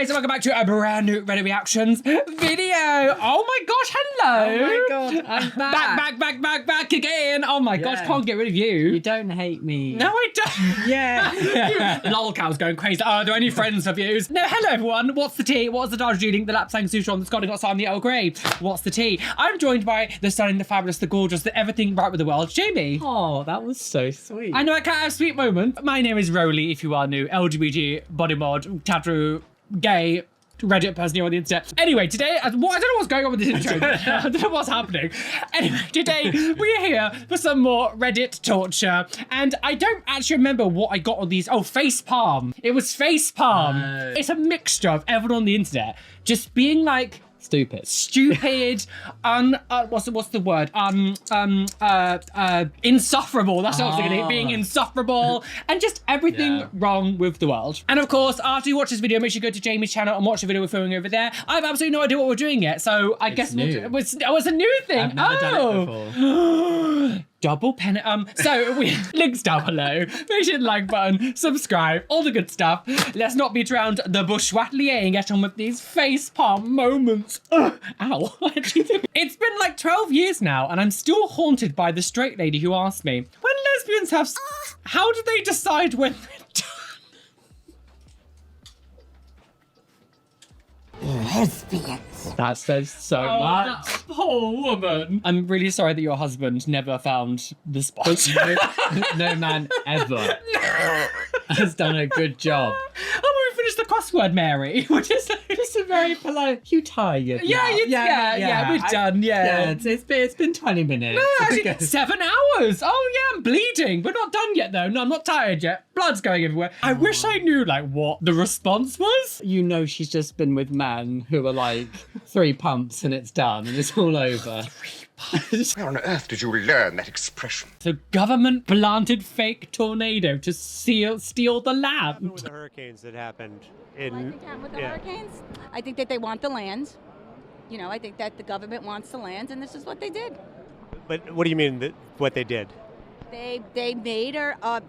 guys, and welcome back to a brand new Reddit Reactions video. Oh my gosh, hello. Oh my god, I'm Back again. Oh my gosh, can't get rid of you. You don't hate me. No, I don't. Yeah. Lolcow's going crazy. Are there any friends of yours? No, hello everyone. What's the tea? What's the Darjeeling, the Lapsang Souchong, the Scottish Hot Sam, the Earl Grey? What's the tea? I'm joined by the stunning, the fabulous, the gorgeous, the everything right with the world, Jamie. Oh, that was so sweet. I know I can't have a sweet moment. My name is Roly, if you are new. LGBT, body mod, tattoo, gay, Reddit person here on the internet. Anyway, today, I don't know what's going on with this intro. I don't know what's happening. Anyway, today we are here for some more Reddit torture, and I don't actually remember what I got on these. Oh, Facepalm. It was Facepalm. It's a mixture of everyone on the internet just being like, stupid, what's the word? Insufferable. That's what I was thinking. Being insufferable and just everything wrong with the world. And of course, after you watch this video, make sure you go to Jamie's channel and watch the video we're filming over there. I have absolutely no idea what we're doing yet, so I guess it was a new thing. I've never done it before. Double pen. So we links down below. Make sure to like button, subscribe, all the good stuff. Let's not beat around the bush and get on with these facepalm moments. Ow. It's been like 12 years now, and I'm still haunted by the straight lady who asked me, when lesbians have sex, how do they decide when they're done? Lesbians. That says so much. That poor woman. I'm really sorry that your husband never found the spot. No man ever has done a good job. Oh, we finished the crossword, Mary, which is Just a very polite. You tired? Yeah, we're done. Yeah, it's been 20 minutes. No, actually, 7 hours. Oh yeah, I'm bleeding. We're not done yet though. No, I'm not tired yet. Blood's going everywhere. I wish I knew like what the response was. You know she's just been with men who are like 3 pumps and it's done and it's all over. Where on earth did you learn that expression? The government planted fake tornado to steal the land. With the hurricanes that happened With the hurricanes, I think that they want the land. You know, I think that the government wants the land, and this is what they did. But what do you mean what they did? They made a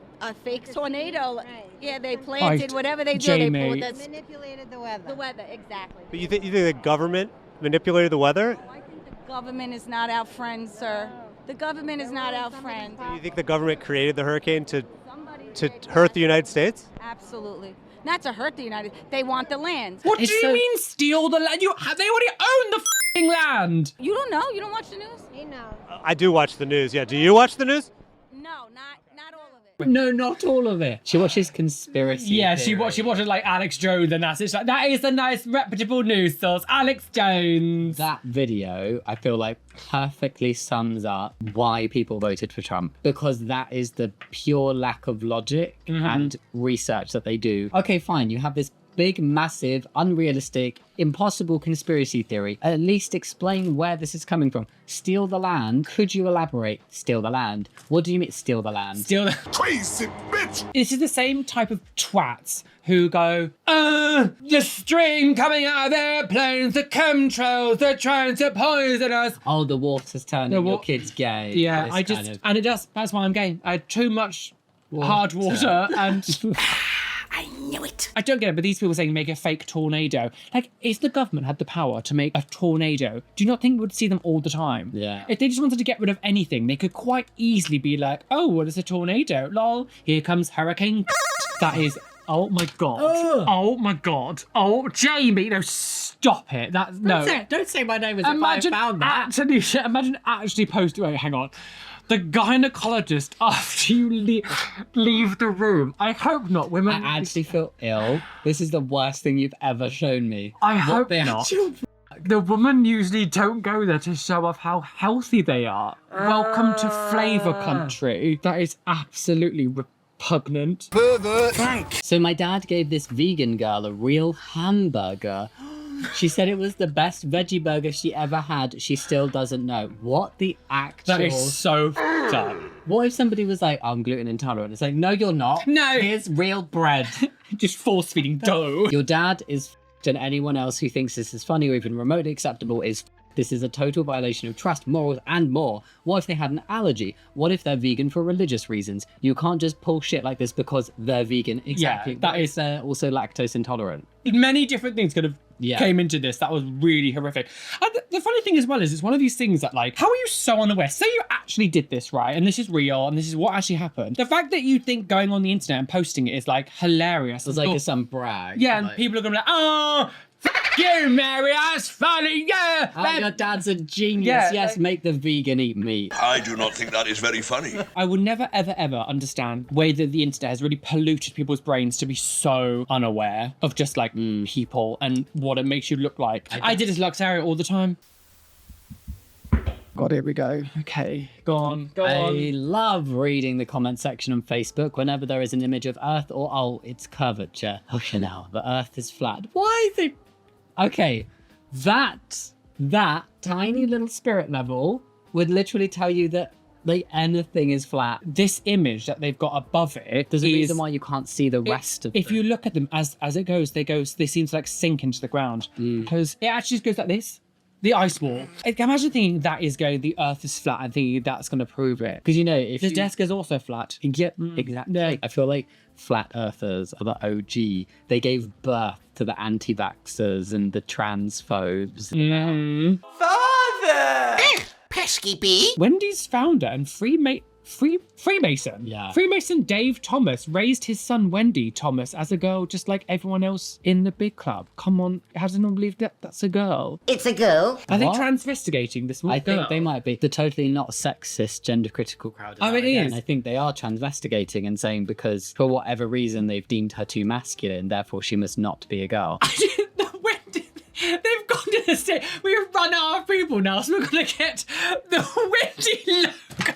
fake tornado. Right. Yeah, they planted whatever they do. Jamie. They Manipulated the weather. the weather, exactly. But you think the government manipulated the weather? I think the government is not our friend, sir. The government is not our friend. You think the government created the hurricane to Somebody hurt the United States? Absolutely. Not to hurt the United. They want the land. What do you mean steal the land? They already own the f***ing land. You don't know? You don't watch the news? You know. I do watch the news. Yeah, do you watch the news? No, not all of it. No, not all of it. She watches Conspiracies. Yeah, she watches like Alex Jones and that's it. Like, that is a nice reputable news source. Alex Jones. That video, I feel like, perfectly sums up why people voted for Trump. Because that is the pure lack of logic and research that they do. Okay, fine, you have this big, massive, unrealistic, impossible conspiracy theory. At least explain where this is coming from. Steal the land. Could you elaborate? Steal the land. What do you mean, steal the land? Steal the... Crazy bitch! This is the same type of twats who go, the stream coming out of airplanes, the chemtrails, they're trying to poison us. Oh, the water's turning your kid's gay. Yeah, This that's why I'm gay. I had too much hard water and... I knew it. I don't get it, but these people saying make a fake tornado. Like, if the government had the power to make a tornado, do you not think we would see them all the time? Yeah. If they just wanted to get rid of anything, they could quite easily be like, oh, what is a tornado? Lol, here comes hurricane. That is, oh my God. Oh my God. Oh, Jamie, no, stop it. That's, no. Don't say my name as if I found that. Imagine actually posting, wait, hang on. The gynecologist after you leave the room. I hope not. Women. I actually feel ill. This is the worst thing you've ever shown me. I hope not. The women usually don't go there to show off how healthy they are. Welcome to Flavor Country. That is absolutely repugnant. So my dad gave this vegan girl a real hamburger. She said it was the best veggie burger she ever had. She still doesn't know. What the actual... That is so f***ed up. What if somebody was like, I'm gluten intolerant? It's like, no, you're not. No. Here's real bread. Just force-feeding dough. Your dad is f***ed, and anyone else who thinks this is funny or even remotely acceptable is f***ed. This is a total violation of trust, morals, and more. What if they had an allergy? What if they're vegan for religious reasons? You can't just pull shit like this because they're vegan. Exactly. Yeah, that What if they're also lactose intolerant? Many different things could have came into this. That was really horrific. And the funny thing as well is it's one of these things that, like, how are you so unaware? Say you actually did this, right? And this is real and this is what actually happened. The fact that you think going on the internet and posting it is like hilarious. It's like some brag. Yeah, and like, people are gonna be like, oh, f you, Mary, that's funny, yeah. oh, your dad's a genius. Yeah, Yes, like- make the vegan eat meat. I do not think that is very funny. I will never, ever, ever understand the way that the internet has really polluted people's brains to be so unaware of just like people and what it makes you look like. I did this Luxaria all the time. God, here we go. Okay, go on. I love reading the comment section on Facebook whenever there is an image of Earth or, oh, it's curvature. Oh, Chanel, the Earth is flat. Why is it? Okay, that tiny little spirit level would literally tell you that like anything is flat. This image that they've got above it, There's a is- reason why you can't see the rest of If them. you look at them as it goes, they seem to like sink into the ground because it actually just goes like this. The ice wall. Like, imagine thinking that is going, the Earth is flat and thinking that's going to prove it. Because you know, if The you... desk is also flat. Yep, exactly. Yeah. I feel like flat earthers are the OG. They gave birth to the anti-vaxxers and the transphobes. Pesky bee. Wendy's founder and Freemason. Yeah. Freemason Dave Thomas raised his son Wendy Thomas as a girl, just like everyone else in the big club. Come on, how does anyone believe that that's a girl? It's a girl. Are they What? transvestigating this I girl? think they might be the totally not sexist, gender critical crowd. Oh, it is? I think they are transvestigating and saying because for whatever reason they've deemed her too masculine, therefore she must not be a girl. Wendy, they've gone to the state. We've run out of people now, so we're gonna get the Wendy look.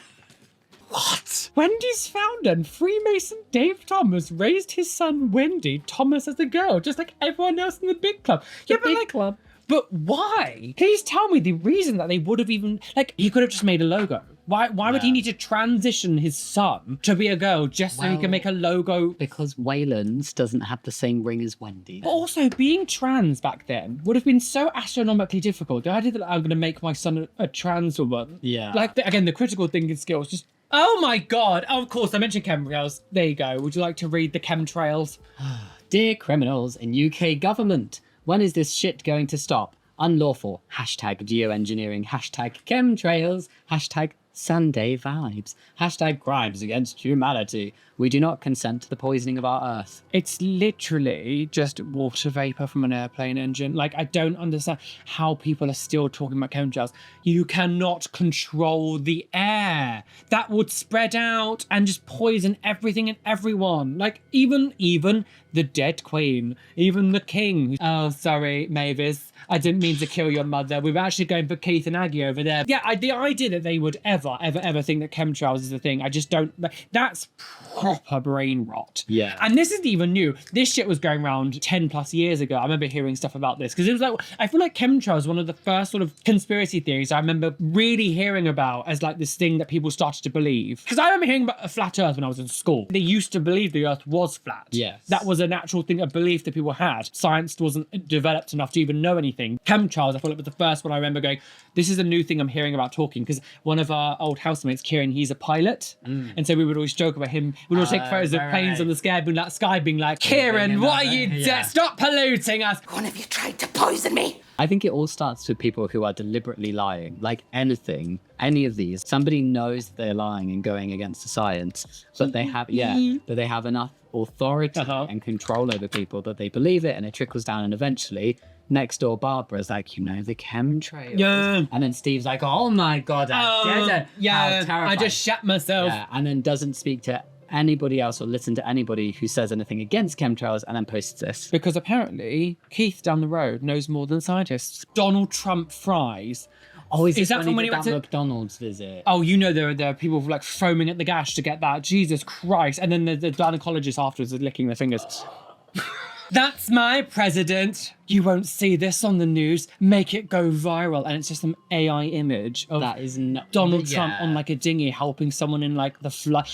What? Wendy's founder and Freemason Dave Thomas raised his son Wendy Thomas as a girl, just like everyone else in the big club. Yeah, but like, club. but why? Please tell me the reason that they would have even like. He could have just made a logo. Why would he need to transition his son to be a girl just so he can make a logo? Because Wayland's doesn't have the same ring as Wendy. But also, being trans back then would have been so astronomically difficult. The idea that I'm going to make my son a trans woman. Yeah. Like, again, the critical thinking skills just... Oh my God. Oh, of course, I mentioned chemtrails. There you go. Would you like to read the chemtrails? Dear criminals in UK government, when is this shit going to stop? Unlawful. Hashtag geoengineering. Hashtag chemtrails. Hashtag Sunday vibes. Hashtag crimes against humanity. We do not consent to the poisoning of our earth. It's literally just water vapor from an airplane engine. Like, I don't understand how people are still talking about chemtrails. You cannot control the air. That would spread out and just poison everything and everyone. Like, even the dead queen, even the king. Oh, sorry, Mavis. I didn't mean to kill your mother. We were actually going for Keith and Aggie over there. Yeah, the idea that they would ever think that chemtrails is a thing, I just don't... That's proper brain rot. Yeah. And this isn't even new. This shit was going around 10 plus years ago. I remember hearing stuff about this because it was like, I feel like chemtrails was one of the first sort of conspiracy theories I remember really hearing about as like this thing that people started to believe. Because I remember hearing about a flat earth when I was in school. They used to believe the earth was flat. Yes. That was an actual thing, a belief that people had. Science wasn't developed enough to even know anything. Chemtrails, I feel like was the first one I remember going, this is a new thing I'm hearing about talking, because one of our old housemates, Kieran, he's a pilot. And so we would always joke about him. We'd always take photos of planes on the sky being like, Kieran, what are you doing? Stop polluting us. One of you tried to poison me. I think it all starts with people who are deliberately lying. Like anything, any of these, somebody knows they're lying and going against the science, but they have, but they have enough authority and control over people that they believe it, and it trickles down, and eventually next door Barbara's like, the chemtrails. Yeah. And then Steve's like, oh my God, I did it. Yeah, How I terrifying. just shat myself. Yeah, and then doesn't speak to anybody else or listen to anybody who says anything against chemtrails, and then posts this. Because apparently Keith down the road knows more than scientists. Donald Trump fries. Oh, is that that from when when he he did went that to- McDonald's visit? Oh, you know there are people like foaming at the gash to get that. Jesus Christ. And then the gynecologists afterwards are licking their fingers. That's my president. you won't see this on the news, make it go viral. And it's just some AI image of That is not Donald Trump on like a dinghy helping someone in like the flood.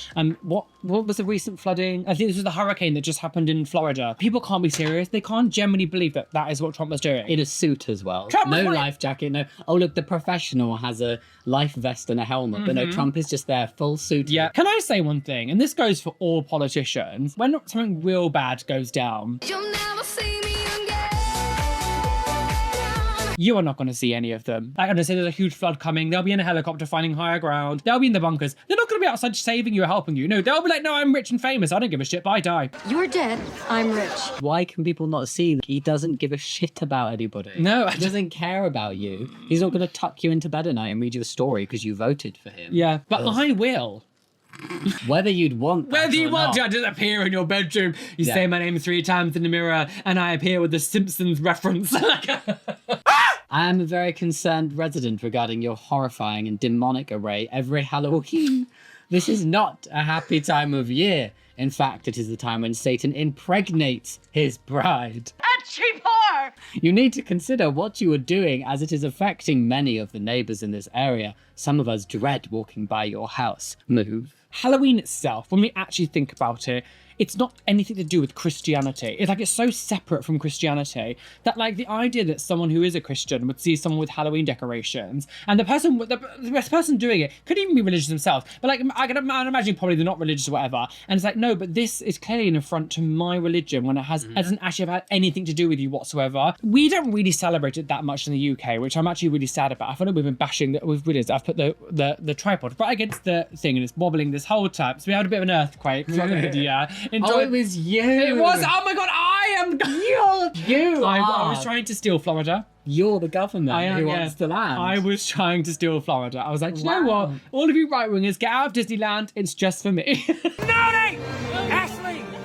What was the recent flooding? I think this was the hurricane that just happened in Florida. People can't be serious. They can't generally believe that that is what Trump was doing. in a suit as well. Trump was No like- life jacket, no. Oh, look, the professional has a life vest and a helmet, but no, Trump is just there, full suit. Yeah. Can I say one thing? And this goes for all politicians. When something real bad goes down, You'll never see me again. you are not going to see any of them. Like, I'm going to say there's a huge flood coming. They'll be in a helicopter finding higher ground. They'll be in the bunkers. They're not going to be outside saving you or helping you. No, they'll be like, no, I'm rich and famous. I don't give a shit. Bye, die. You're dead. I'm rich. Why can people not see that he doesn't give a shit about anybody? No, I He doesn't care about you. He's not going to tuck you into bed at night and read you a story because you voted for him. Yeah, but I will. Whether you'd want that Whether you or want not. to, I just appear in your bedroom. You Yeah. say my name 3 times in the mirror, and I appear with the Simpsons reference. I am a very concerned resident regarding your horrifying and demonic array every Halloween. This is not a happy time of year. In fact, it is the time when Satan impregnates his bride. You need to consider what you are doing as it is affecting many of the neighbors in this area. Some of us dread walking by your house. Move. Halloween itself, when we actually think about it, it's not anything to do with Christianity. It's so separate from Christianity that like the idea that someone who is a Christian would see someone with Halloween decorations and the person doing it could even be religious themselves, but like I'd imagine probably they're not religious or whatever. And it's like, no, but this is clearly an affront to my religion when it hasn't actually had anything to do with you whatsoever. We don't really celebrate it that much in the UK, which I'm actually really sad about. I feel like we've been bashing with videos. I've put the tripod right against the thing and it's wobbling this whole time. So we had a bit of an earthquake throughout the video. Oh, it was you. It was. Oh my god, I am. You I are. was trying to steal Florida. You're the government I am, who yeah. wants to land. I was trying to steal Florida. I was like, you know what? All of you right wingers, get out of Disneyland. It's just for me.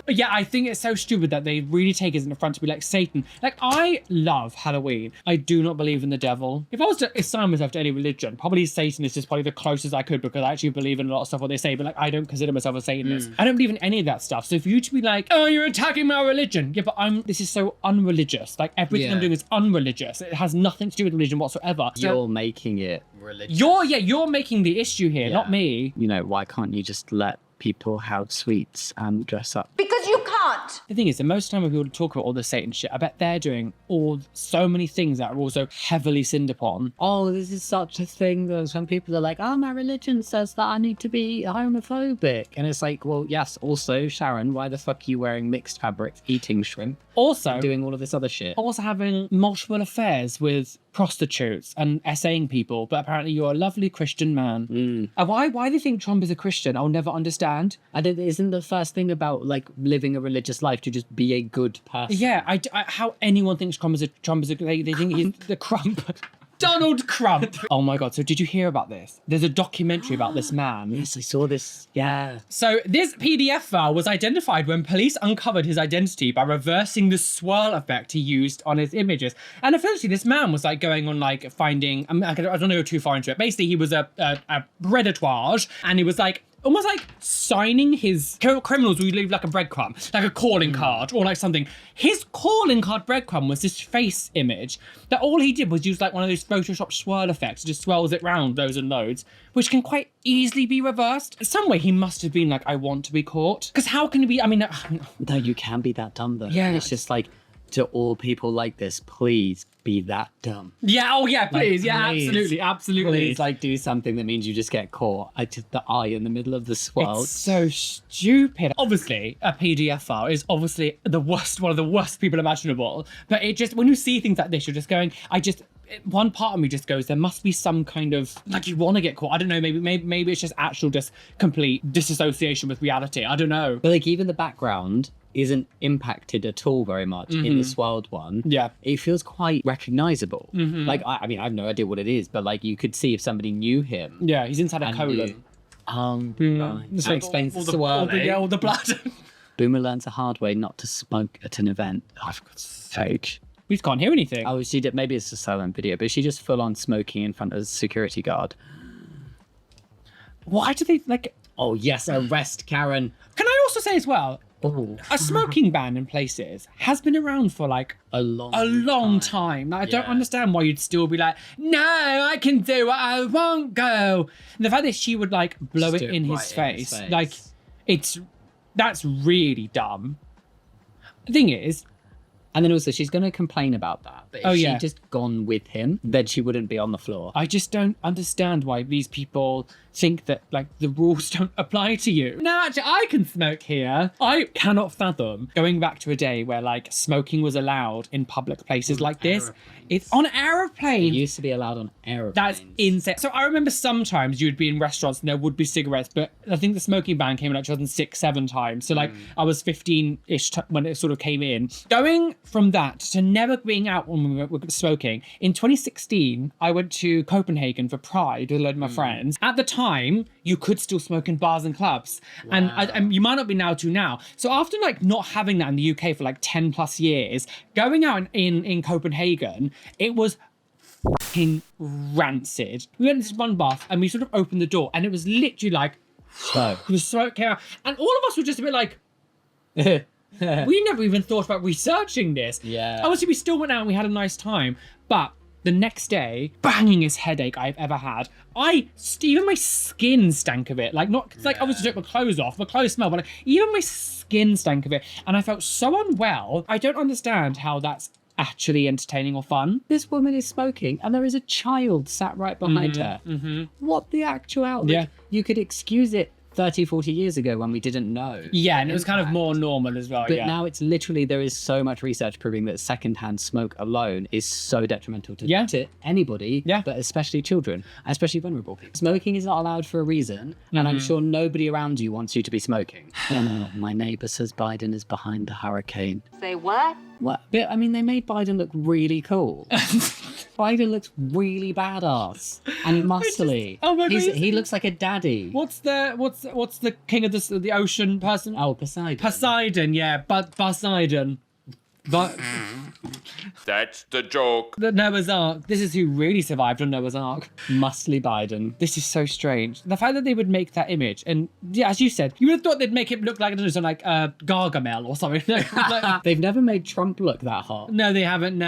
Yeah, I think it's so stupid that they really take it in the front to be like Satan. Like, I love Halloween. I do not believe in the devil. If I was to assign myself to any religion, probably Satan is just probably the closest I could because I actually believe in a lot of stuff what they say, but like, I don't consider myself a Satanist. I don't believe in any of that stuff. So for you to be like, oh, you're attacking my religion. Yeah, but this is so unreligious. Like, everything I'm Yeah. doing is unreligious. It has nothing to do with religion whatsoever. So You're making it religious. you're making the issue here, not me. You know, why can't you just let people have sweets and dress up? Because you can't. The thing is, the most time when people talk about all the Satan shit, I bet they're doing so many things that are also heavily sinned upon. Oh, this is such a thing though. Some people are like, oh, my religion says that I need to be homophobic. And it's like, well, yes, also, Sharon, why the fuck are you wearing mixed fabrics, eating shrimp, Also, doing all of this other shit? also having multiple affairs with prostitutes and essaying people, but apparently you're a lovely Christian man. And why do you think Trump is a Christian? I'll never understand. And it isn't the first thing about like living a religious life to just be a good person. Yeah, how anyone thinks Trump is they think he's the Crump. Donald Crump. Oh my god, so did you hear about this? There's a documentary about this man. Yes, I saw this. Yeah. So this PDF file was identified when police uncovered his identity by reversing the swirl effect he used on his images. And essentially this man was like going on like finding, I don't want to go too far into it. Basically he was a breadatoire and he was like, almost like signing his criminals would leave like a breadcrumb, like a calling card or like something. His calling card breadcrumb was this face image that all he did was use like one of those Photoshop swirl effects. It just swirls it round loads and loads, which can quite easily be reversed. Some way he must have been like, I want to be caught. Because how can he be, I mean... No, you can be that dumb though. Yeah. It's just like, to all people like this, please be that dumb. Yeah, oh yeah, please. Yeah, please. absolutely. Please, like, do something that means you just get caught. The eye in the middle of the swirl. It's so stupid. Obviously, a PDF file is obviously one of the worst people imaginable. But it just, when you see things like this, you're just going, one part of me just goes, there must be some kind of, like, you want to get caught. I don't know, maybe it's just actual just complete disassociation with reality. I don't know. But like, even the background isn't impacted at all very much in the swirled one. Yeah. It feels quite recognizable. Like, I mean, I have no idea what it is, but like, you could see if somebody knew him. Yeah, he's inside a and colon. Right. That explains the swirl. All the blood. Boomer learns the hard way not to smoke at an event. Oh, for God's sake. We just can't hear anything. Oh, she did. Maybe it's a silent video, but she just full on smoking in front of a security guard. Why do they, like... Oh, yes, arrest Karen. Can I also say as well, Oh, A smoking ban in places has been around for like a long time. Like, I don't Yeah. understand why you'd still be like, no, I can do what I want, go. And the fact that she would like blow Just it do in his right face, like, that's really dumb. The thing is, And then also, she's going to complain about that. But if she'd just gone with him, then she wouldn't be on the floor. I just don't understand why these people think that like the rules don't apply to you. No, actually, I can smoke here. I cannot fathom going back to a day where like smoking was allowed in public places like this. It's on It airplanes. used to be allowed on aeroplanes. That's insane. So I remember sometimes you'd be in restaurants and there would be cigarettes, but I think the smoking ban came in like 2006, 7 times. So like I was 15-ish when it sort of came in. Going from that to never being out when we were smoking. In 2016, I went to Copenhagen for Pride with a load of my friends. At the time, you could still smoke in bars and clubs. And you might not be now to now. So after like not having that in the UK for like 10 plus years, going out in Copenhagen, it was fucking rancid. We went into one bath and we sort of opened the door and it was literally like, So, the smoke came out. And all of us were just a bit like, we never even thought about researching this. Yeah. Obviously, we still went out and we had a nice time. But the next day, bangingest headache I've ever had. Even my skin stank of it. Like, not, it's like I was to take my clothes off. My clothes smell, but like, even my skin stank of it. And I felt so unwell. I don't understand how that's actually entertaining or fun. this woman is smoking and there is a child sat right behind her. What the actuality? Yeah. You could excuse it 30, 40 years ago when we didn't know. Yeah, and it was kind of more normal as well. But yeah. now it's literally, there is so much research proving that secondhand smoke alone is so detrimental to anybody, but especially children, especially vulnerable people. Smoking is not allowed for a reason, and I'm sure nobody around you wants you to be smoking. My neighbour says Biden is behind the hurricane. Say what? What? But I mean, they made Biden look really cool. Biden looks really badass and muscly. oh my God, He looks like a daddy. What's the king of the ocean person? Oh, Poseidon. Poseidon, yeah, but Poseidon. But That's the joke. the Noah's Ark. This is who really survived on Noah's Ark. Muscly Biden. This is so strange. The fact that they would make that image, and yeah, as you said, you would have thought they'd make it look like, I don't know, something like Gargamel or something. Like, They've never made Trump look that hot. no, they haven't. No,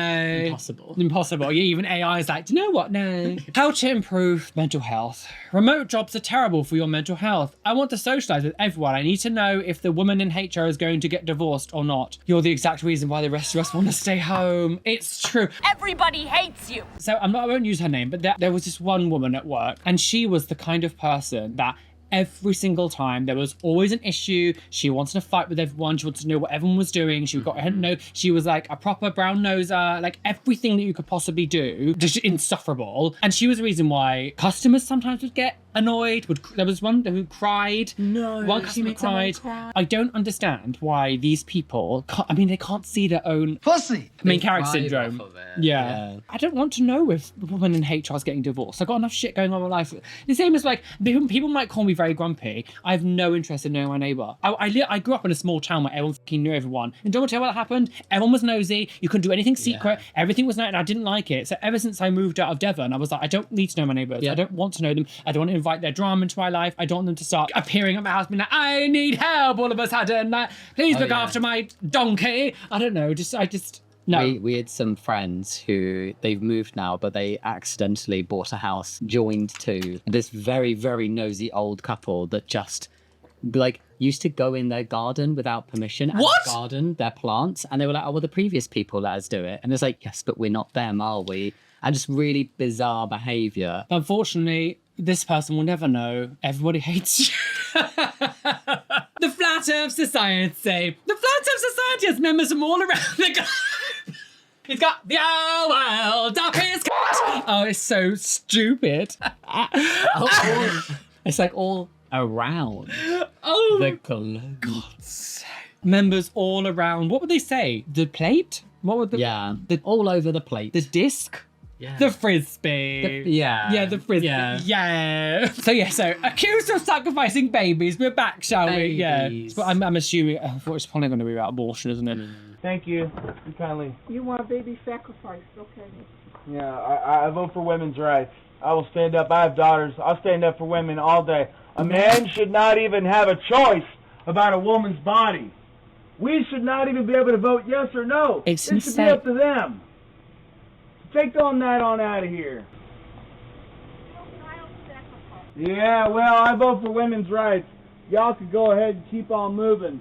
Impossible. Yeah, even AI is like, do you know what? No. How to improve mental health. Remote jobs are terrible for your mental health. I want to socialize with everyone. I need to know if the woman in HR is going to get divorced or not. You're the exact reason why the rest of us want to stay home. It's true. Everybody hates you. So I won't use her name, but there was this one woman at work, and she was the kind of person that every single time there was always an issue. She wanted to fight with everyone. She wanted to know what everyone was doing. She got her know. She was like a proper brown noser, like everything that you could possibly do, just insufferable. And she was the reason why customers sometimes would get annoyed. There was one who cried. No, One customer cried. I don't understand why these people they can't see their own main character thrive syndrome. off of it. Yeah. I don't want to know if the woman in HR is getting divorced. I've got enough shit going on in my life. The same as like, people might call me very grumpy. I have no interest in knowing my neighbour. I grew up in a small town where everyone fucking knew everyone. And don't want to tell you what happened? Everyone was nosy. You couldn't do anything secret. Everything was nice, and I didn't like it. So ever since I moved out of Devon, I was like, I don't need to know my neighbours. I don't want to know them. I don't want to invite their drama into my life. I don't want them to start appearing at my house being like, I need help all of a sudden. Like, please look after my donkey. I don't know. No. We had some friends who they've moved now, but they accidentally bought a house joined to this very, very nosy old couple that just like used to go in their garden without permission and garden their plants. And they were like, oh, well, the previous people let us do it. And it's like, yes, but we're not them, are we? And just really bizarre behavior. Unfortunately, this person will never know. Everybody hates you. The flat earth society. The flat earth society has members from all around the globe. He's got the world up his cut. Oh, it's so stupid. It's like all around the globe. Members all around. What would they say? The plate? What would the... Yeah, all over the plate. The disc? Yeah. The frisbee. Yeah, the frisbee. Yeah. So accused of sacrificing babies. We're back, shall we? Yeah. But I'm assuming it's probably going to be about abortion, isn't it? Thank you. You kindly. You want baby sacrifice, okay? Yeah, I vote for women's rights. I will stand up. I have daughters. I'll stand up for women all day. A man should not even have a choice about a woman's body. We should not even be able to vote yes or no. It's It should insane. be up to them. Take on that on out of here. Yeah, well, I vote for women's rights. Y'all could go ahead and keep on moving.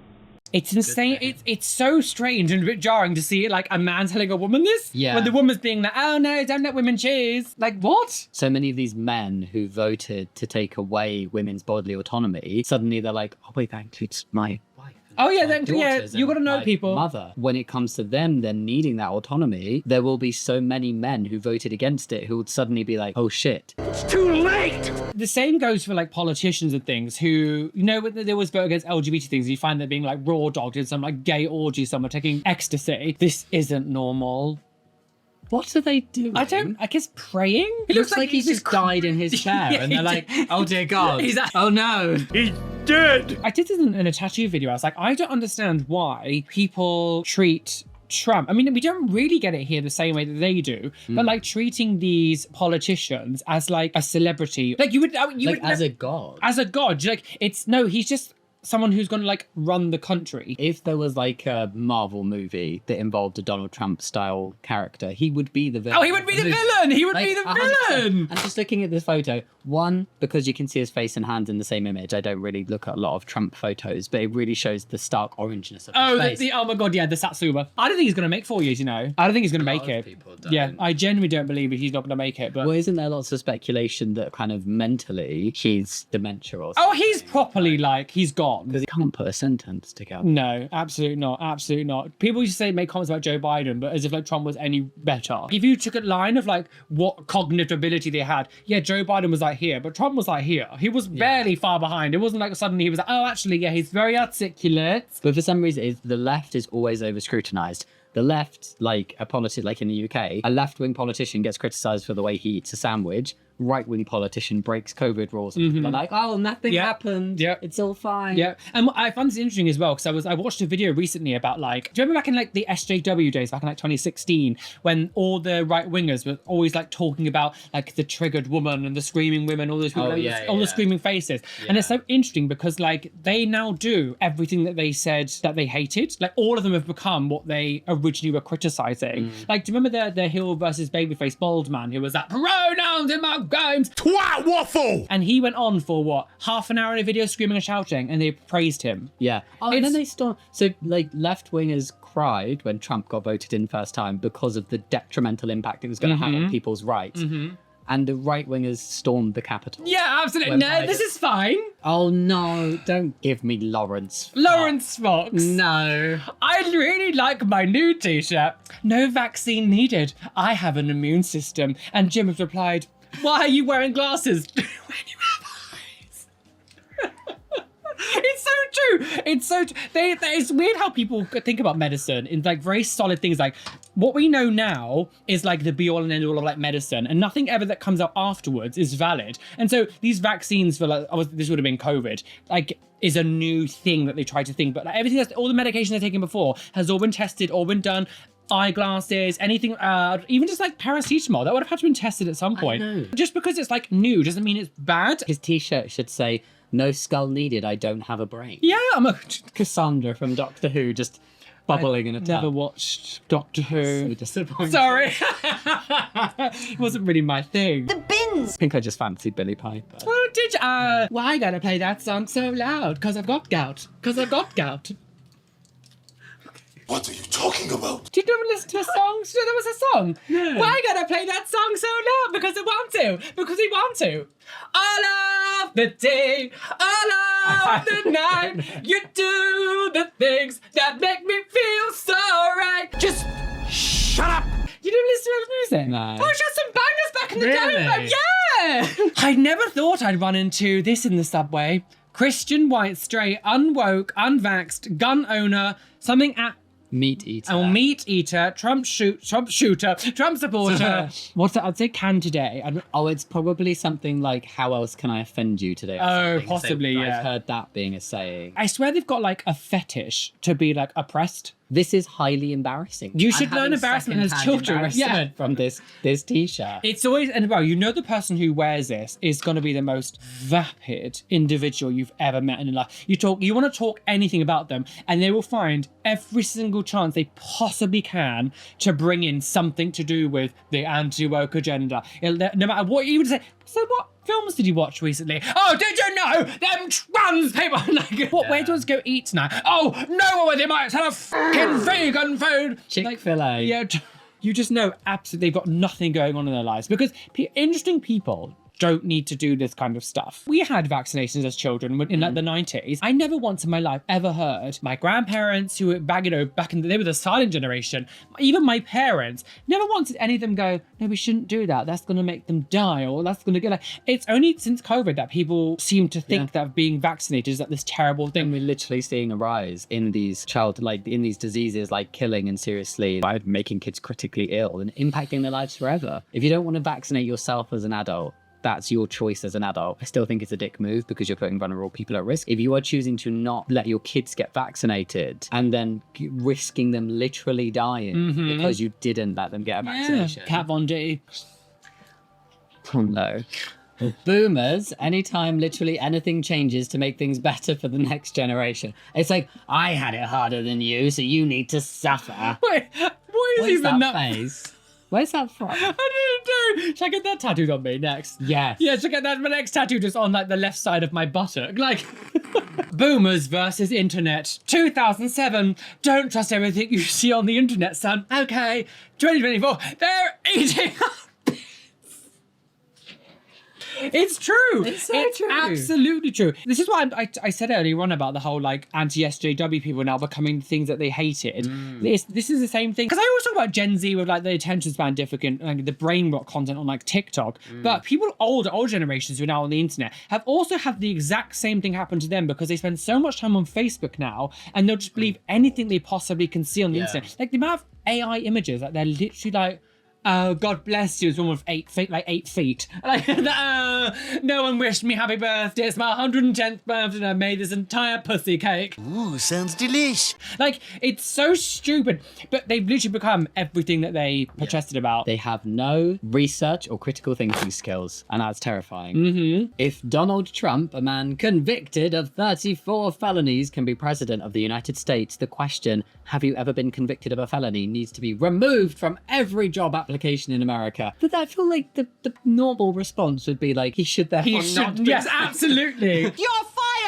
It's insane. It's so strange and a bit jarring to see like a man telling a woman this. Yeah. When the woman's being like, oh no, don't let women choose. Like, what? So many of these men who voted to take away women's bodily autonomy, suddenly they're like, oh wait, that includes my wife. Oh yeah, my then yeah, daughters you and gotta know my people. Mother. When it comes to them then needing that autonomy, there will be so many men who voted against it who would suddenly be like, oh shit. The same goes for like politicians and things who, you know, when they always vote against LGBT things, you find them being like raw dogged in some like gay orgy somewhere taking ecstasy. This isn't normal. What are they doing? I guess praying? It looks like he's just died in his chair Yeah, and they're he like, did. oh dear God. He's like, oh no. He's dead. I did this in a tattoo video. I was like, I don't understand why people treat Trump. I mean, we don't really get it here the same way that they do, but like treating these politicians as like a celebrity, like you would As a god. as a god. Like he's just someone who's going to like run the country. If there was like a Marvel movie that involved a Donald Trump style character, he would be the villain. Oh, he would be the villain. He would be the 100%. villain. And just looking at this photo, one, because you can see his face and hands in the same image. I don't really look at a lot of Trump photos, but it really shows the stark orangeness of his face. Oh my god, yeah, the Satsuma. I don't think he's going to make 4 years, you know. I don't think he's going to make lot of it. people don't. Yeah, I genuinely don't believe it. He's not going to make it. But Well, isn't there lots of speculation that kind of mentally he's dementia or something? oh, he's properly like he's gone. Because he can't put a sentence together. No, absolutely not. Absolutely not. People used to say make comments about Joe Biden, but as if like Trump was any better. If you took a line of like what cognitive ability they had, yeah, Joe Biden was like here, but Trump was like here. He was barely far behind. It wasn't like suddenly he was like, oh, actually, yeah, he's very articulate. But for some reason, the left is always over scrutinized. The left, like a politician, like in the UK, a left-wing politician gets criticized for the way he eats a sandwich. Right-wing politician breaks COVID rules. They're like, oh, nothing happened. Yeah. It's all fine. Yeah, and I found this interesting as well because I watched a video recently about like, do you remember back in like the SJW days, back in like 2016, when all the right wingers were always like talking about like the triggered woman and the screaming women, all those people, all the screaming faces, and it's so interesting because like they now do everything that they said that they hated. Like all of them have become what they originally were criticizing. Like, do you remember the Hill versus Babyface bald man who was like pronouns in my games, Twat waffle. and he went on for what, half an hour in a video screaming and shouting, and they praised him. Yeah. Oh, and then they stormed. So, like, left-wingers cried when Trump got voted in first time because of the detrimental impact it was going to have on people's rights. And the right-wingers stormed the Capitol. Yeah, absolutely. When No, Biden- this is fine. Oh, no. Don't give me Lawrence. Lawrence Fox. No. I really like my new t-shirt. No vaccine needed. I have an immune system. And Jim has replied, why are you wearing glasses when you have eyes? It's so true. It's so true. It's weird how people think about medicine in like very solid things. Like what we know now is like the be all and end all of like medicine, and nothing ever that comes out afterwards is valid. And so these vaccines for like, this would have been COVID, like is a new thing that they try to think. But like everything else, all the medication they're taking before has all been tested, all been done. Eyeglasses, anything, even just like paracetamol, that would have had to been tested at some point. know. Just because it's like new doesn't mean it's bad. His t-shirt should say, no skull needed, I don't have a brain. Yeah, I'm a Cassandra from Doctor Who just bubbling in a tub. never watched Doctor So Who. disappointed. Sorry. It wasn't really my thing. The bins. I think I just fancied Billy Piper. Oh, did you? Why I gotta play that song so loud? Because I've got gout. Because I've got gout. What are you talking about? Did you ever listen to a song? So there was a song. No. Why gotta play that song so loud? Because I want to. Because we want to. All of the day, all of the night, you do the things that make me feel so right. Just shut up! You didn't listen to his music? No. Oh, it's just some bangers back in the Really? day. Yeah. I never thought I'd run into this in the subway. Christian, white, straight, unwoke, unvaxxed, gun owner, something at Meat eater. oh, meat eater, Trump shooter, Trump supporter. What's that? I'd say can today. Oh, it's probably something like, how else can I offend you today? or Oh, something. possibly, So yeah. I've heard that being a saying. I swear they've got like a fetish to be like oppressed. this is highly embarrassing. You should I'm learn having embarrassment as secondhand children. embarrassment from this t-shirt. It's always, and bro, you know the person who wears this is going to be the most vapid individual you've ever met in your life. You want to talk anything about them, and they will find every single chance they possibly can to bring in something to do with the anti-woke agenda. No matter what you would say. So what films did you watch recently? Oh, did you know them trans people? Like, what? Where do you go eat tonight? Oh, no, they might have a fucking vegan food. Chick-fil-A. Yeah, you just know absolutely they've got nothing going on in their lives because interesting people don't need to do this kind of stuff. We had vaccinations as children in like the 90s. I never once in my life ever heard my grandparents who were back in they were the silent generation, even my parents, never once did any of them go, no, we shouldn't do that. That's going to make them die, or that's going to get like, it's only since COVID that people seem to think that being vaccinated is like this terrible thing. And we're literally seeing a rise in these in these diseases like killing and seriously by making kids critically ill and impacting their lives forever. If you don't want to vaccinate yourself as an adult, that's your choice as an adult. I still think it's a dick move because you're putting vulnerable people at risk. If you are choosing to not let your kids get vaccinated and then risking them literally dying because you didn't let them get a vaccination. Kat Von D. Oh no. Boomers, anytime literally anything changes to make things better for the next generation. It's like, I had it harder than you, so you need to suffer. Wait, what is even that face? Where's that from? I didn't know. Should I get that tattooed on me next? Yes. Yeah, should I get that my next tattoo just on like the left side of my buttock? Like Boomers versus Internet. 2007. Don't trust everything you see on the internet, son. Okay. 2024. They're eating. It's true. It's so true. Absolutely true. This is why I said earlier on about the whole like anti-SJW people now becoming things that they hated. This is the same thing. Because I always talk about Gen Z with like the attention span difficult, like the brain rot content on like TikTok. But people older generations who are now on the internet have also had the exact same thing happen to them because they spend so much time on Facebook now and they'll just believe anything they possibly can see on the internet. Like the amount of AI images, like they're literally like, oh, God bless you, it's one with 8 feet, like 8 feet. Like, no one wished me happy birthday. It's my 110th birthday and I made this entire pussy cake. Ooh, sounds delish. Like, it's so stupid. But they've literally become everything that they protested about. They have no research or critical thinking skills, and that's terrifying. If Donald Trump, a man convicted of 34 felonies, can be president of the United States, the question, have you ever been convicted of a felony, needs to be removed from every job application in America. But I feel like the normal response would be like, he should therefore not be. Yes, absolutely. You're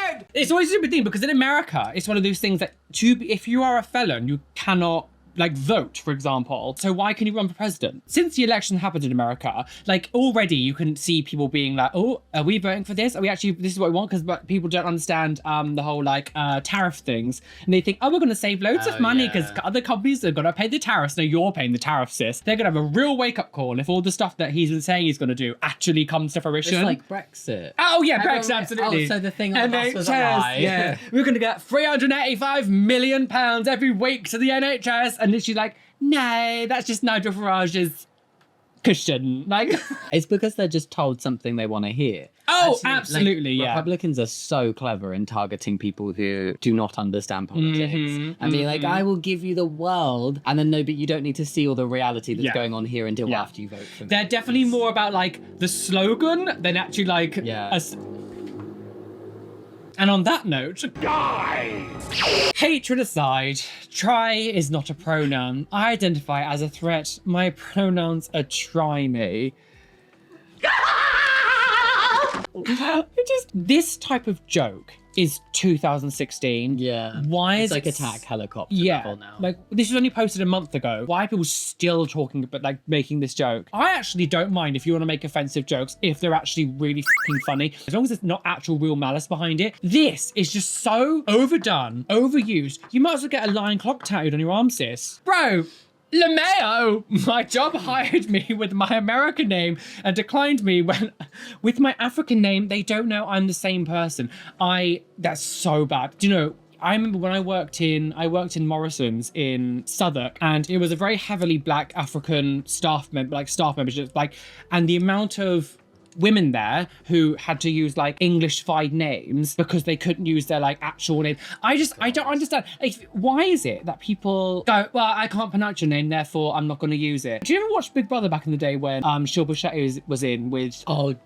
fired! It's always a stupid thing because in America, it's one of those things that if you are a felon, you cannot like vote, for example. So why can you run for president? Since the election happened in America, like already you can see people being like, oh, are we voting for this? Are we actually, this is what we want? Because people don't understand the whole like tariff things. And they think, oh, we're going to save loads of money because other companies are going to pay the tariffs. No, you're paying the tariff, sis. They're going to have a real wake up call if all the stuff that he's been saying he's going to do actually comes to fruition. It's like Brexit. Oh yeah, Brexit, absolutely. Oh, so the thing on the bus was a lie. Yeah. We're going to get £385 million every week to the NHS. And she's like, no, that's just Nigel Farage's cushion. Like, it's because they're just told something they want to hear. Oh, Actually, absolutely, like, yeah. Republicans are so clever in targeting people who do not understand politics and being like, I will give you the world, and then no, but you don't need to see all the reality that's going on here until after you vote for me. They're definitely more about like the slogan than actually like And on that note, die! Hatred aside, try is not a pronoun. I identify as a threat. My pronouns are try me. This type of joke is 2016. Yeah. Why it's is like it attack helicopter level now? Like this was only posted a month ago. Why are people still talking about like making this joke? I actually don't mind if you want to make offensive jokes if they're actually really fucking funny, as long as there's not actual real malice behind it. This is just so overdone, overused. You might as well get a lion clock tattooed on your arm, sis. Bro, LeMayo, my job hired me with my American name and declined me when with my African name, they don't know I'm the same person. That's so bad. Do you know, I remember when I worked in Morrison's in Southwark, and it was a very heavily black African staff membership, and the amount of women there who had to use like Englishified names because they couldn't use their like actual name. I don't understand. Like, why is it that people go, well, I can't pronounce your name, therefore I'm not going to use it? Do you ever watch Big Brother back in the day when Shilpa Shetty was in with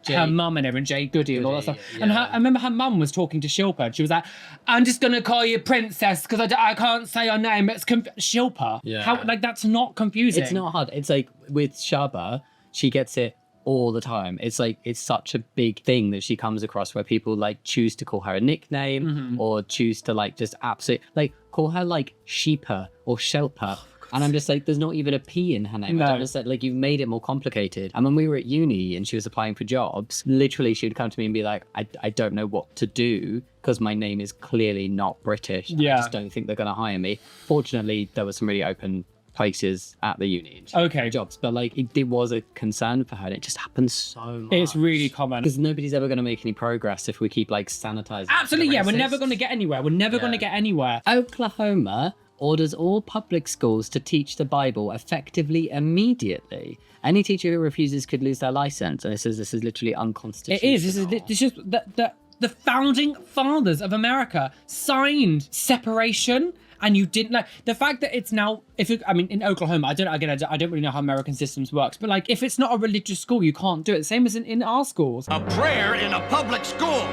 her mum and everyone, Jay Goody and all that stuff? Yeah. And I remember her mum was talking to Shilpa and she was like, I'm just going to call you Princess because I can't say your name. It's Shilpa. Yeah. How, like, that's not confusing. It's not hard. It's like with Shaba, she gets it all the time. It's like, it's such a big thing that she comes across where people like choose to call her a nickname or choose to like just absolutely like call her like Sheepa or Shelpa. And I'm just like, there's not even a P in her name. No. I'm just like, you've made it more complicated. And when we were at uni and she was applying for jobs, literally she would come to me and be like, I don't know what to do because my name is clearly not British. Yeah. I just don't think they're going to hire me. Fortunately, there was some really open places at the uni. Okay. Jobs. But like, it was a concern for her and it just happens so much. It's really common. Because nobody's ever going to make any progress if we keep like sanitizing. Absolutely, yeah. We're racists. never going to get anywhere. We're never going to get anywhere. Oklahoma orders all public schools to teach the Bible effectively immediately. Any teacher who refuses could lose their license. And this is literally unconstitutional. It is. This is just the founding fathers of America signed separation. And you didn't like the fact that it's now, in Oklahoma, I don't really know how American systems works, but like if it's not a religious school, you can't do it. Same as in our schools. A prayer in a public school.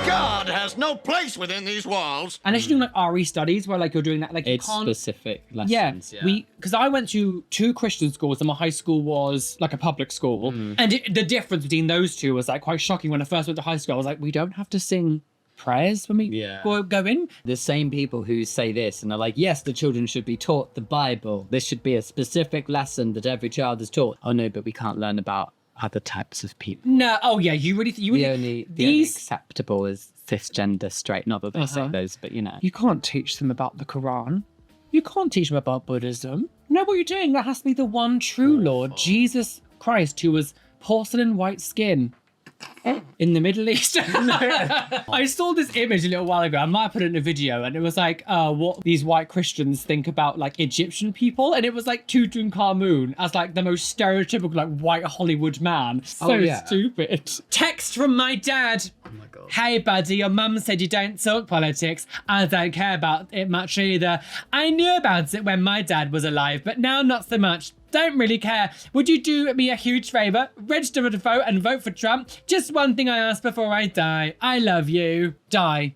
God has no place within these walls. Unless you're doing like RE studies where like you're doing that, like It's you can't. specific lessons. Yeah, because I went to 2 Christian schools and my high school was like a public school. And the difference between those two was like quite shocking. When I first went to high school, I was like, we don't have to sing prayers when we go in. The same people who say this and are like, yes, the children should be taught the Bible. This should be a specific lesson that every child is taught. Oh no, but we can't learn about other types of people. No, oh yeah, you really The only acceptable is cisgender straight. Not that they say those, but you know. You can't teach them about the Quran. You can't teach them about Buddhism. No, what you're doing, that has to be the one true Lord, Jesus Christ, who was porcelain white skin in the Middle East. I saw this image a little while ago. I might have put it in a video, and it was like, what these white Christians think about like Egyptian people, and it was like Tutankhamun as like the most stereotypical like white Hollywood man. So stupid. Text from my dad. Oh my god. Hey buddy, your mum said you don't talk politics. I don't care about it much either. I knew about it when my dad was alive, but now not so much. Don't really care. Would you do me a huge favour? Register to vote and vote for Trump. Just one thing I ask before I die. I love you. Die.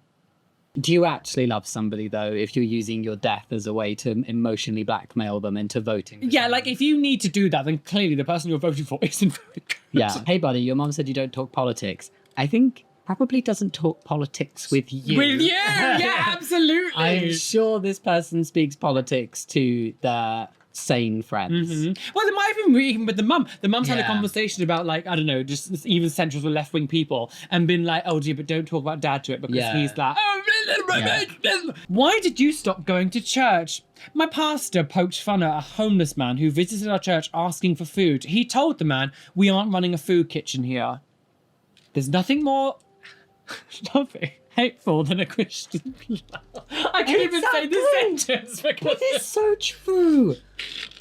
Do you actually love somebody though if you're using your death as a way to emotionally blackmail them into voting? Yeah, like if you need to do that, then clearly the person you're voting for isn't very good. Yeah. Hey buddy, your mum said you don't talk politics. I think probably doesn't talk politics with you. With you? Yeah, absolutely. I'm sure this person speaks politics to their sane friends. Well, there might have been even with the mum. The mum's had a conversation about like, I don't know, just even central with left-wing people and been like, oh gee, but don't talk about dad to it because he's like, Why did you stop going to church? My pastor poked fun at a homeless man who visited our church asking for food. He told the man, we aren't running a food kitchen here. There's nothing more hateful than a Christian. I can't even say this sentence because It is so true.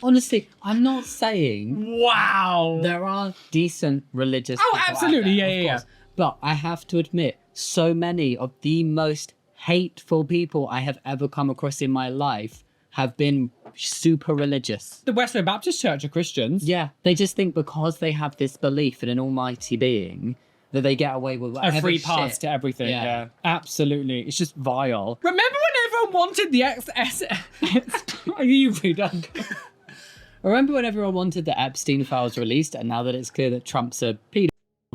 Honestly, I'm not saying wow. there are decent religious Oh, people out absolutely. there, Yeah, of yeah, course. But I have to admit, so many of the most hateful people I have ever come across in my life have been super religious. The Westminster Baptist Church are Christians. Yeah, they just think because they have this belief in an almighty being that they get away with whatever A free pass shit. to everything. Yeah. Yeah, absolutely. It's just vile. Remember when everyone wanted the You read on. Remember when everyone wanted the Epstein files released, and now that it's clear that Trump's a pedo,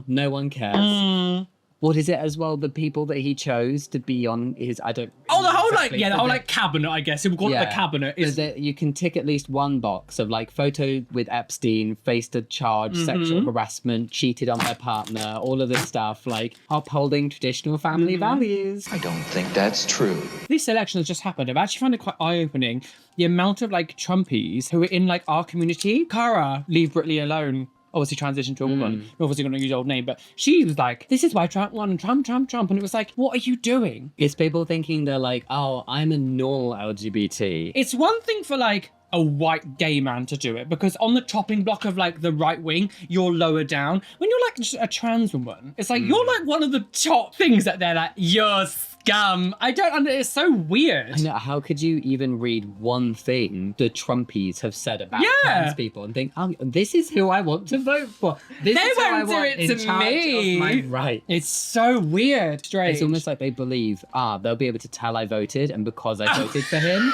no one cares. What is it as well? The people that he chose to be on his, I don't. Oh, the whole exactly, the whole cabinet, I guess. We'll call it the cabinet. So that you can tick at least one box of like photo with Epstein, faced a charge, sexual harassment, cheated on their partner, all of this stuff, like upholding traditional family values. I don't think that's true. This election has just happened. I've actually found it quite eye-opening. The amount of like Trumpies who are in like our community. Cara, leave Britney alone. Obviously transitioned to a woman. Obviously going to use her old name, but she was like, this is why Trump won, and Trump. And it was like, what are you doing? It's people thinking they're like, oh, I'm a normal LGBT. It's one thing for like a white gay man to do it, because on the chopping block of like the right wing, you're lower down. When you're like just a trans woman, it's like you're like one of the top things that they're like, you're scum. I don't understand. It's so weird. I know, how could you even read one thing the Trumpies have said about trans people and think, oh, this is who I want to vote for. This They is who I won't do want it in to charge me. of my right. It's so weird. Strange. It's almost like they believe, they'll be able to tell I voted, and because I voted for him,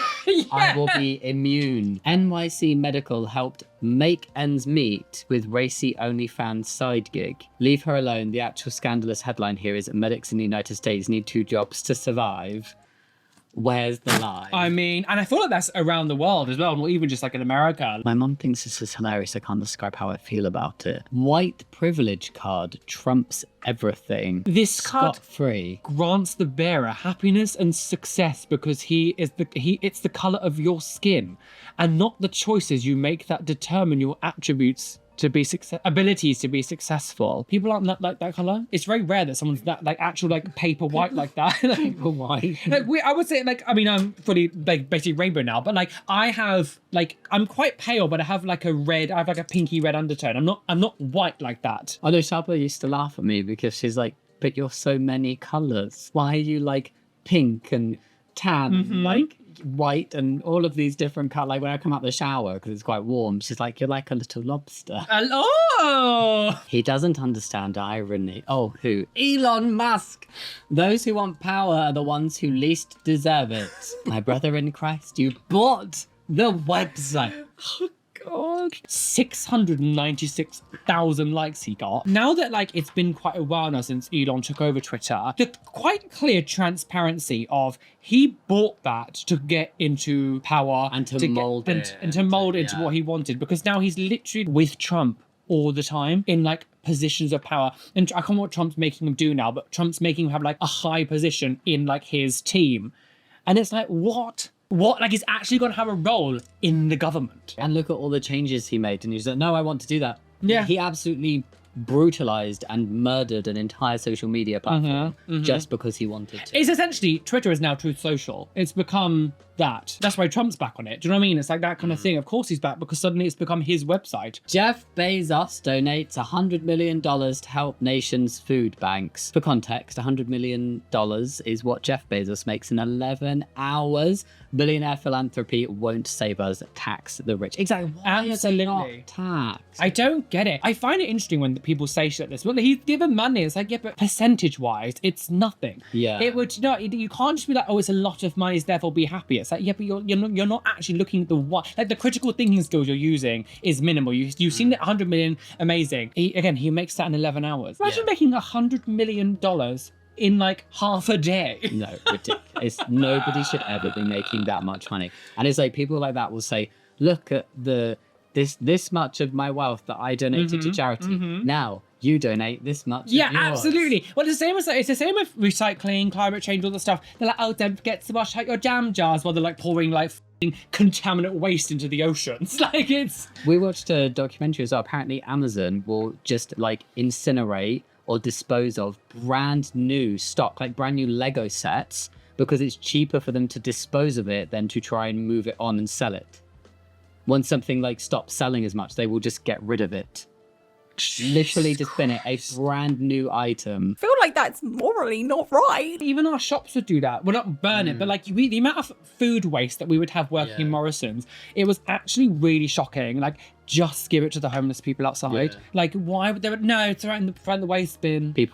I will be immune. NYC Medical helped make ends meet with racy OnlyFans side gig. Leave her alone. The actual scandalous headline here is medics in the United States need 2 jobs to survive. Where's the lie? I mean, and I feel like that's around the world as well, not even just like in America. My mum thinks this is hilarious. I can't describe how I feel about it. White privilege card trumps everything. This card scot-free grants the bearer happiness and success because it's the color of your skin, and not the choices you make that determine your attributes to be abilities to be successful. People aren't like that color. It's very rare that someone's that like actual like paper white like that. Paper white. Like I would say, like, I mean, I'm fully like basically rainbow now, but like I have like I'm quite pale, but I have like a pinky red undertone. I'm not white like that. I know Shaba used to laugh at me because she's like, but you're so many colors. Why are you like pink and tan, like white and all of these different colors? Like when I come out the shower because it's quite warm, she's like, you're like a little lobster. Hello. He doesn't understand irony. Oh, who? Elon Musk. Those who want power are the ones who least deserve it. My brother in Christ, you bought the website. God. 696,000 likes he got. Now that like it's been quite a while now since Elon took over Twitter, the quite clear transparency of he bought that to get into power and to mold it and to mold it into what he wanted, because now he's literally with Trump all the time in like positions of power. And I can't remember what Trump's making him do now, but Trump's making him have like a high position in like his team. And it's like, what? Like he's actually going to have a role in the government. And look at all the changes he made. And he's like, no, I want to do that. Yeah. He absolutely brutalized and murdered an entire social media platform just because he wanted to. It's essentially, Twitter is now Truth Social. It's become that. That's why Trump's back on it. Do you know what I mean? It's like that kind of thing. Of course he's back because suddenly it's become his website. Jeff Bezos donates $100 million to help nations' food banks. For context, $100 million is what Jeff Bezos makes in 11 hours. Billionaire philanthropy won't save us. Tax the rich. Exactly. Why Absolutely. are they not taxed? I don't get it. I find it interesting when people say shit like this. Well, he's given money. It's like, yeah, but percentage-wise, it's nothing. Yeah. It would, you can't just be like, oh, it's a lot of money, therefore be happy. It's like, yeah, but you're not actually looking at the what. Like the critical thinking skills you're using is minimal. You've seen that 100 million, amazing. He makes that in 11 hours. Imagine making $100 million in like half a day. No, ridiculous. Nobody should ever be making that much money. And it's like people like that will say, look at this much of my wealth that I donated to charity. Now you donate this much. Yeah, of yours. absolutely. Well, it's the same with recycling, climate change, all the stuff. They're like, oh, don't forget to wash out your jam jars while they're like pouring like contaminant waste into the oceans. Like it's. We watched a documentary as well. Apparently, Amazon will just like incinerate or dispose of brand new stock, like brand new Lego sets, because it's cheaper for them to dispose of it than to try and move it on and sell it. When something like stops selling as much, they will just get rid of it. Literally just bin it, a brand new item. I feel like that's morally not right. Even our shops would do that. Well, not burn it, but like the amount of food waste that we would have working in Morrison's, it was actually really shocking. Like, just give it to the homeless people outside. Like, why would they? No, it's right in the front of the waste bin. They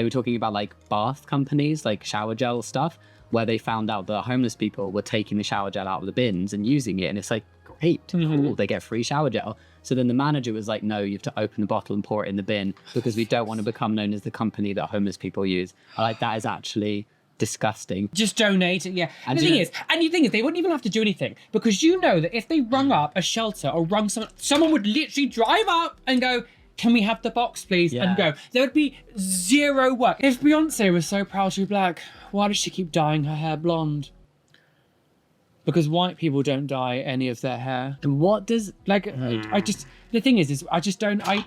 were talking about like bath companies, like shower gel stuff, where they found out that homeless people were taking the shower gel out of the bins and using it. And it's like, great, cool, they get free shower gel. So then the manager was like, no, you have to open the bottle and pour it in the bin because we don't want to become known as the company that homeless people use. Like, that is actually disgusting. Just donate it, yeah. And the thing is, they wouldn't even have to do anything, because you know that if they rung up a shelter or rung someone would literally drive up and go, can we have the box, please? And go. There would be zero work. If Beyonce was so proud to be black, why does she keep dyeing her hair blonde? Because white people don't dye any of their hair. And what does... Like, the thing is I just don't, hear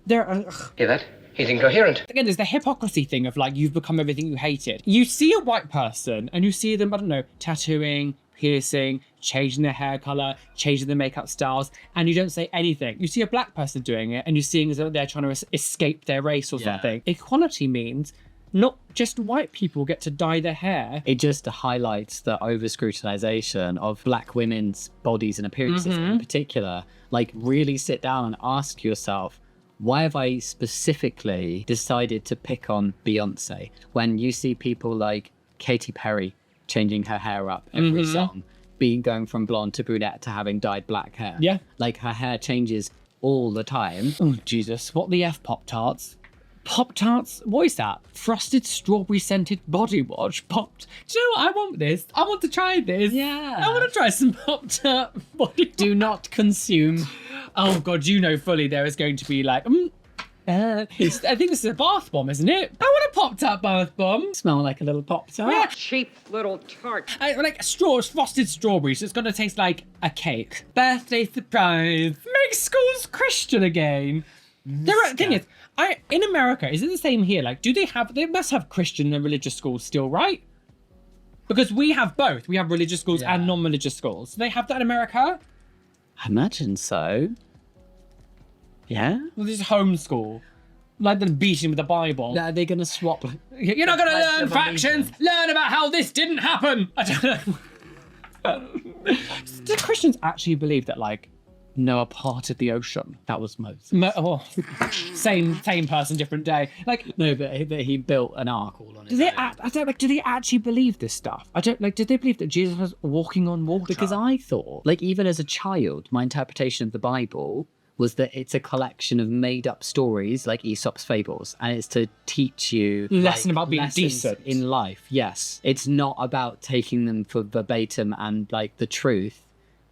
that? He's incoherent. Again, there's the hypocrisy thing of like, you've become everything you hated. You see a white person and you see them, I don't know, tattooing, piercing, changing their hair color, changing their makeup styles, and you don't say anything. You see a black person doing it and you're seeing as though they're trying to escape their race or something. Equality means not just white people get to dye their hair. It just highlights the over-scrutinization of black women's bodies and appearances in particular. Like, really sit down and ask yourself, why have I specifically decided to pick on Beyonce when you see people like Katy Perry changing her hair up every song, going from blonde to brunette to having dyed black hair? Yeah. Like, her hair changes all the time. Oh, Jesus. What the F Pop-Tarts? Pop-Tarts? What is that? Frosted strawberry scented body wash. Do you know what? I want this. I want to try this. Yeah. I want to try some Pop-Tart body wash. Do not consume. Oh, God, you know fully there is going to be like, I think this is a bath bomb, isn't it? I want a Pop-Tart bath bomb. Smell like a little Pop-Tart. Yeah. Cheap little tart. Like frosted strawberries. So it's going to taste like a cake. Birthday surprise. Make schools Christian again. The thing is, in America, is it the same here? Like, they must have Christian and religious schools still, right? Because we have both. We have religious schools and non-religious schools. Do they have that in America? I imagine so. Yeah? Well, this is homeschool. Like the beating with the Bible. Are they going to swap? You're not going to learn factions. Learn about how this didn't happen. I don't know. Do Christians actually believe that, like, Noah parted the ocean? That was Moses. Same person, different day. Like, no, but he built an ark all on his own. Do they actually believe this stuff? Did they believe that Jesus was walking on water? Because I thought, like, even as a child, my interpretation of the Bible was that it's a collection of made-up stories, like Aesop's fables, and it's to teach you lesson about being decent in life. Yes, it's not about taking them for verbatim and like the truth,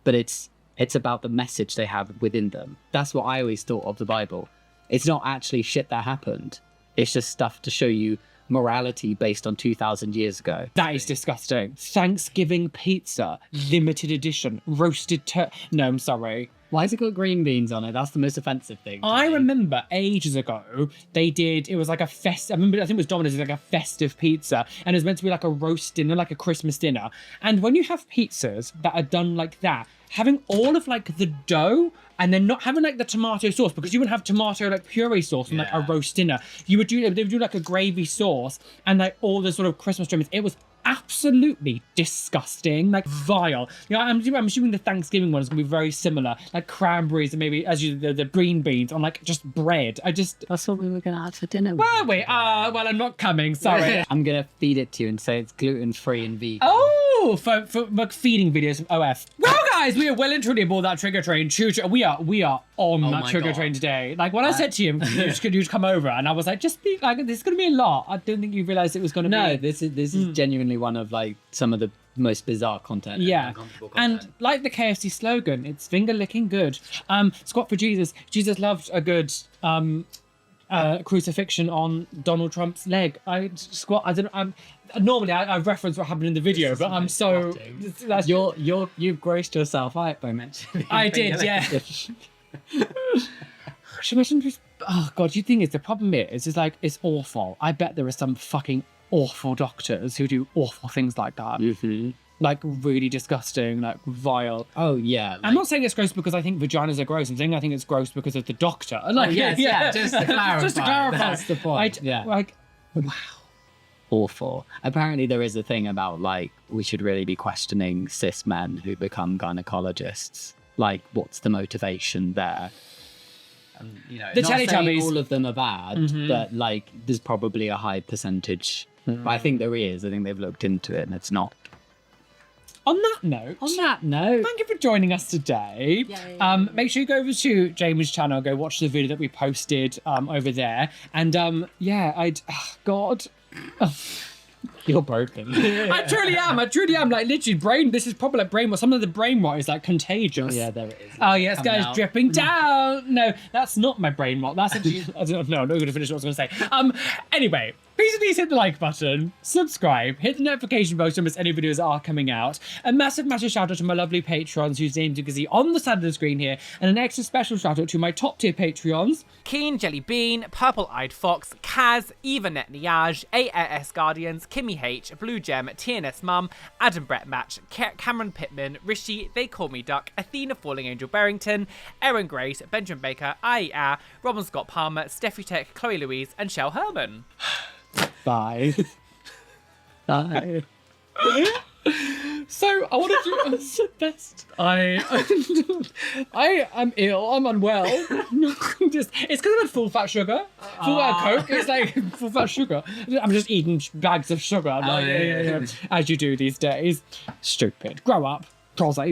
but it's about the message they have within them. That's what I always thought of the Bible. It's not actually shit that happened. It's just stuff to show you morality based on 2,000 years ago. That is disgusting. Thanksgiving pizza, limited edition, roasted No, I'm sorry. Why has it got green beans on it? That's the most offensive thing. I remember ages ago, it was like a I think it was Domino's, like a festive pizza, and it was meant to be like a roast dinner, like a Christmas dinner. And when you have pizzas that are done like that, having all of like the dough and then not having like the tomato sauce, because you wouldn't have tomato like puree sauce in like a roast dinner. They would do like a gravy sauce and like all the sort of Christmas trimmings. It was absolutely disgusting, like vile. You know, I'm assuming the Thanksgiving one is gonna be very similar, like cranberries and maybe the green beans on like just bread. That's what we were gonna have for dinner. Well, wait, well, I'm not coming. Sorry. I'm gonna feed it to you and say it's gluten-free and vegan. Oh, for like feeding videos from OF. Well, guys, we are well and truly aboard that trigger train. We are on that trigger train today. Like when I said to you, you'd come over, and I was like, just be like, this is gonna be a lot. I don't think you realised it was gonna be. No, this is genuinely one of like some of the most bizarre content. Yeah, and like the KFC slogan, it's finger licking good. Squat for Jesus. Jesus loved a good crucifixion on Donald Trump's leg. Normally I reference what happened in the video, but I'm so you've grossed yourself out by mentioning. I did, yeah. Should I mention this? Oh God, you think the problem is like it's awful. I bet there are some fucking awful doctors who do awful things like that. Like really disgusting, like vile. Oh yeah. I'm not saying it's gross because I think vaginas are gross. I'm saying I think it's gross because of the doctor. Like, just to clarify. Just to clarify. That's the point. Wow. Awful. Apparently there is a thing about like we should really be questioning cis men who become gynecologists. Like what's the motivation there? And, you know, the not saying Teletubbies. all of them are bad, but like there's probably a high percentage. I think there is. I think they've looked into it and it's not. On that note, thank you for joining us today. Make sure you go over to Jamie's channel, go watch the video that we posted over there. And God. You're broken. I truly am. Like literally this is probably like brain. Some of the brain rot is like contagious. Yeah, there it is. Oh yes, guys, dripping down. No, that's not my brain rot. That's actually, I don't know. I'm not going to finish what I was going to say. Anyway, please hit the like button, subscribe, hit the notification bell to miss any videos that are coming out. A massive shout out to my lovely Patreons whose names you can see on the side of the screen here, and an extra special shout out to my top tier Patreons: Keen Jelly Bean, Purple Eyed Fox, Kaz, Eva Netniage, AAS Guardians, Kimmy Amy H, Blue Gem, TNS Mum, Adam Brett Match, Cameron Pittman, Rishi, They Call Me Duck, Athena Falling Angel Barrington, Erin Grace, Benjamin Baker, Ia, Robin Scott Palmer, Steffi Tech, Chloe Louise, and Shell Herman. Bye. Bye. So I want to do the best. I am ill. I'm unwell. It's because I've had full fat sugar, full fat Coke. It's like full fat sugar. I'm just eating bags of sugar. I'm like, yeah, as you do these days. Stupid. Grow up. Prosy.